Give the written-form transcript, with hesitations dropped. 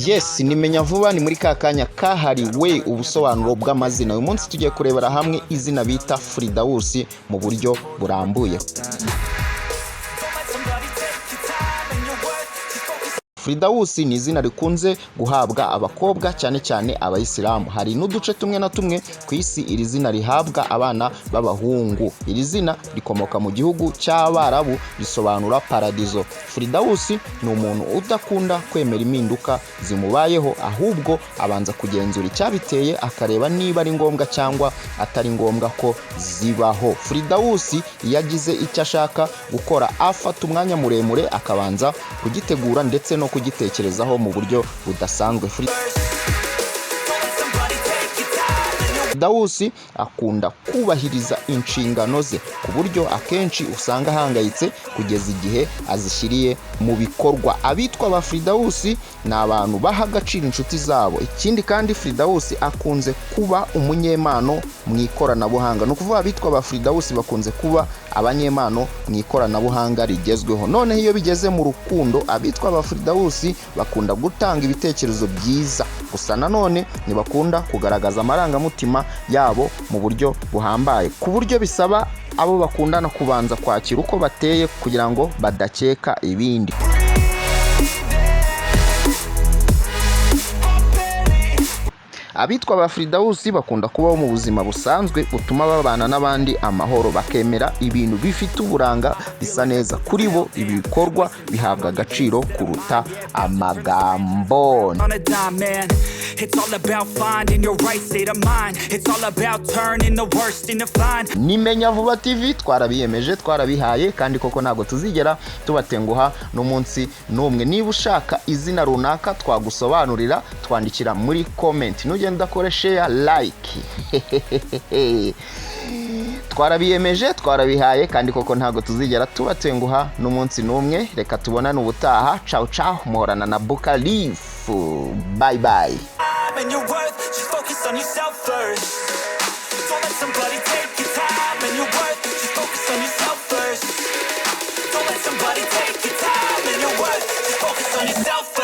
Yes, nimenya vuba ni muri kakanya kahariwe ubusobanuro bw'amazina. Uyu munsi tugiye kurebera hamwe izina bita fridaus mu buryo burambuye. Fridaus ni izina rikunze guhabwa abakobwa cyane cyane abayisilamu. Hari n'uduce tumwe na tumwe ku isi iri zina rihabwa abana b'abahungu. Iri zina rikomoka mu gihugu cy'Abarabu risobanura paradizo. Fridaus ni umuntu udakunda kwemera impinduka zimubayeho, ahubwo abanza kugenzura icyabiteye akareba niba ari ngombwa cyangwa atari ngombwa ko zibaho. Fridaus yagize icyo ashaka gukora afata umwanya muremure akabanza kugitegura ndetse no kugitekerezaho mu buryo budasanzwe. Fridaus akunda kubahiriza inshingano ze ku buryo akenshi usanga ahangayitse kugeza igihe azishyiriye mu bikorwa. Abitwa ba Fridaus ni abantu baha agaciro inshuti zabo. Ikindi kandi Fridaus akunze kuba umunyempano mu ikoranabuhanga. No kuvuga abitwa ba Fridaus bakunze kuba abanyempano mu ikoranabuhanga rigezweho. None iyo bigeze mu rukundo, abitwa ba Fridaus bakunda gutanga ibitekerezo byiza, gusa nanone ntibakunda kugaragaza amarangamutima yabo mu buryo buhambaye, ku buryo bisaba abo bakundana kubanza kwakira uko bateye kugira ngo badakeka ibindi. Abitwa ba Fridaus bakunda kubaho mu buzima busanzwe butuma babana n'abandi amahoro, bakemera ibintu bifite uburanga bisa neza. Kuri bo ibikorwa bihabwa agaciro kuruta amagambo. Nimenya vuba TV twarabiyemeje, twarabihaye, kandi koko ntabwo tuzigera tubatenguha n'umunsi n'umwe. Niba ushaka izina runaka twagusobanurira, twandikira muri comment. Nugenda kore share, like. Twarabiyemeje, twarabihaye, kandi koko ntabwo tuzigera tubatenguha n'umunsi n'umwe. Reka tubonane ubutaha. Ciao ciao, muhorana na Buka Live. Bye bye. And your worth, just focus on yourself first. Don't let somebody take your time and your worth, just focus on yourself first. Don't let somebody take your time and your worth, just focus on yourself first.